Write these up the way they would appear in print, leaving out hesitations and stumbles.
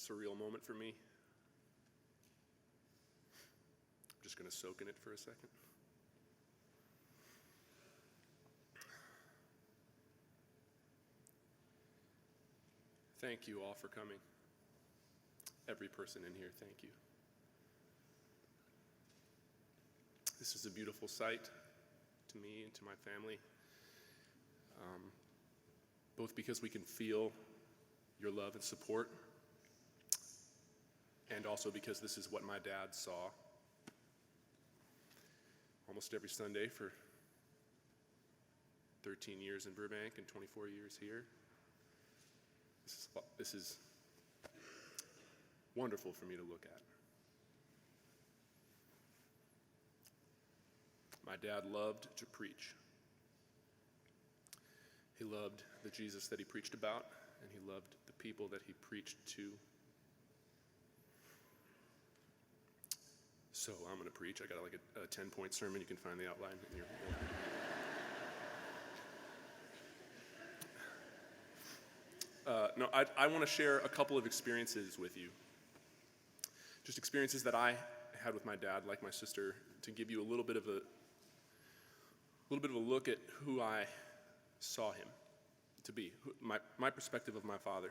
surreal moment for me. I'm just going to soak in it for a second. Thank you all for coming. Every person in here, thank you. This is a beautiful sight to me and to my family, both because we can feel your love and support, and also because this is what my dad saw almost every Sunday for 13 years in Burbank and 24 years here. This is wonderful for me to look at. My dad loved to preach. He loved the Jesus that he preached about, and he loved the people that he preached to. So I'm going to preach. I got like a 10-point sermon. You can find the outline in your book. No, I want to share a couple of experiences with you. Just experiences that I had with my dad, like my sister, to give you a little bit of a look at who I saw him to be, my perspective of my father.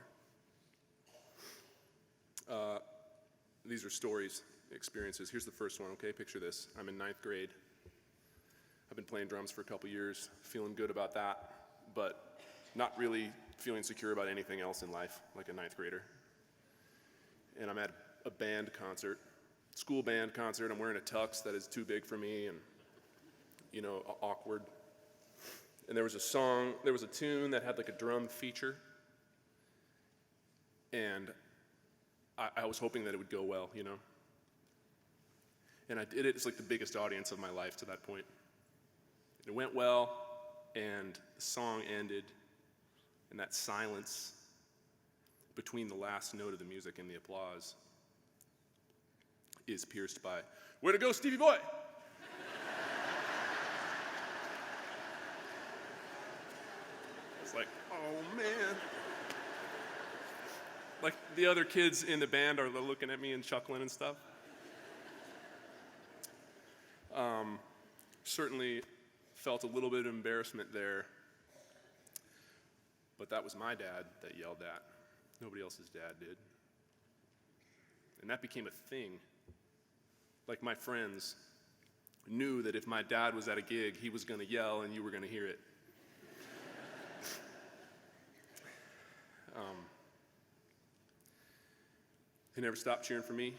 These are stories, experiences. Here's the first one, okay? Picture this. I'm in 9th grade. I've been playing drums for a couple years, feeling good about that, but not really feeling secure about anything else in life, like a 9th grader. And I'm at a band concert, school band concert. I'm wearing a tux that is too big for me and, awkward. And there was a tune that had like a drum feature. And I was hoping that it would go well, And I did it. It's like the biggest audience of my life to that point. It went well, and the song ended, and that silence between the last note of the music and the applause is pierced by, "Way to go, Stevie boy!" It's like, oh man. Like the other kids in the band are looking at me and chuckling and stuff. Certainly felt a little bit of embarrassment there, but that was my dad that yelled at. Nobody else's dad did. And that became a thing. Like my friends knew that if my dad was at a gig, he was going to yell and you were going to hear it. He never stopped cheering for me.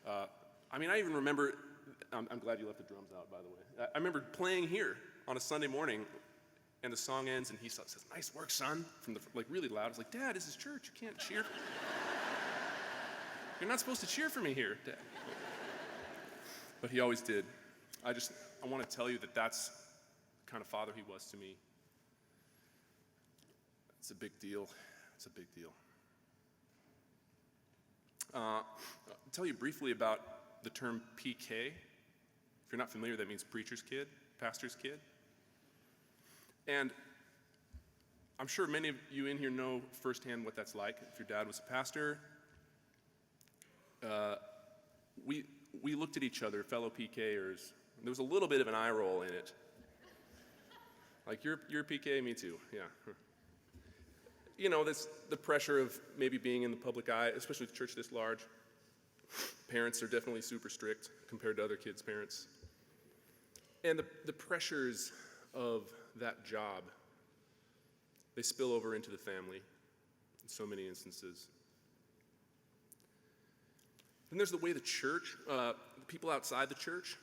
I even remember, I'm glad you left the drums out, by the way. I remember playing here on a Sunday morning, and the song ends, and he says, "Nice work, son," from really loud. I was like, "Dad, this is church. You can't cheer. You're not supposed to cheer for me here, Dad." But he always did. I want to tell you that that's the kind of father he was to me. It's a big deal. It's a big deal. I'll tell you briefly about the term PK. If you're not familiar, that means preacher's kid, pastor's kid. And I'm sure many of you in here know firsthand what that's like. If your dad was a pastor, we looked at each other, fellow PKers. There was a little bit of an eye roll in it. Like, you're a PK, me too, yeah. That's the pressure of maybe being in the public eye, especially with a church this large. Parents are definitely super strict compared to other kids' parents. And the pressures of that job, they spill over into the family in so many instances. Then there's the way the church, the people outside the church,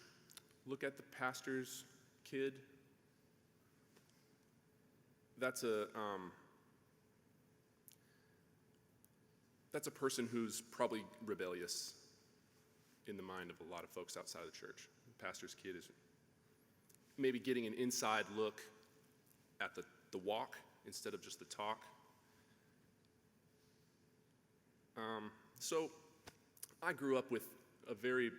look at the pastor's kid. That's a person who's probably rebellious in the mind of a lot of folks outside the church. The pastor's kid is maybe getting an inside look at the walk instead of just the talk. So I grew up with a very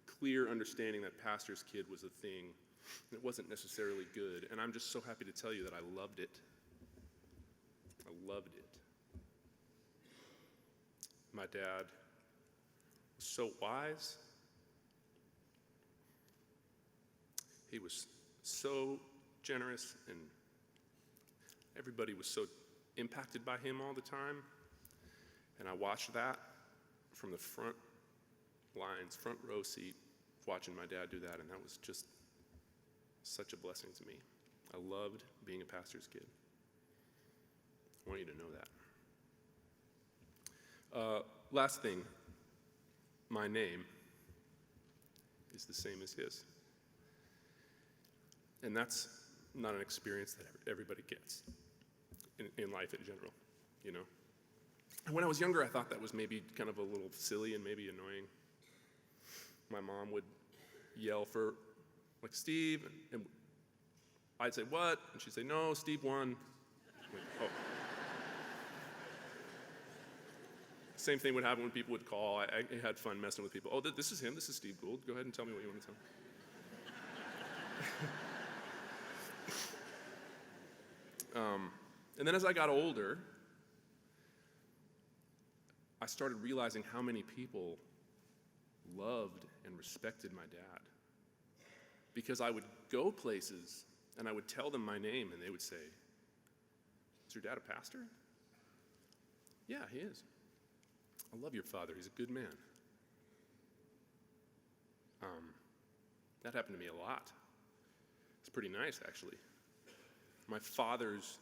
clear understanding that pastor's kid was a thing. It wasn't necessarily good, and I'm just so happy to tell you that I loved it. I loved it. my dad was so wise. He was so generous, and everybody was so impacted by him all the time. And I watched that from the front lines, front row seat, watching my dad do that, and that was just such a blessing to me. I loved being a pastor's kid. I want you to know that. Last thing, my name is the same as his. And that's not an experience that everybody gets in life in general, you know? And when I was younger, I thought that was maybe kind of a little silly and maybe annoying. My mom would yell for, like, Steve, and I'd say, what? And she'd say, no, Steve won. Like, oh. Same thing would happen when people would call. I had fun messing with people. Oh, this is him. This is Steve Gould. Go ahead and tell me what you want to tell me. And then as I got older, I started realizing how many people loved and respected my dad. Because I would go places and I would tell them my name and they would say, is your dad a pastor? Yeah, he is. I love your father. He's a good man. That happened to me a lot. It's pretty nice, actually. My father's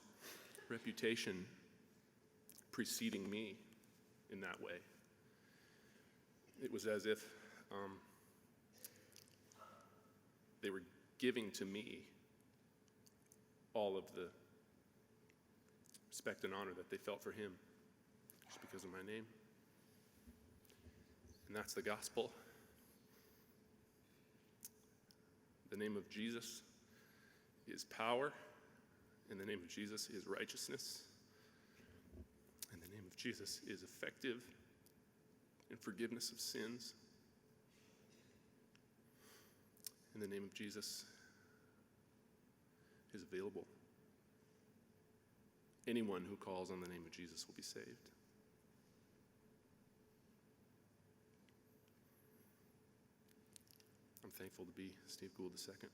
reputation preceding me in that way. It was as if they were giving to me all of the respect and honor that they felt for him just because of my name. And that's the gospel. The name of Jesus is power, and the name of Jesus is righteousness, and the name of Jesus is effective in forgiveness of sins, and the name of Jesus is available. Anyone who calls on the name of Jesus will be saved. I'm thankful to be Steve Gould II.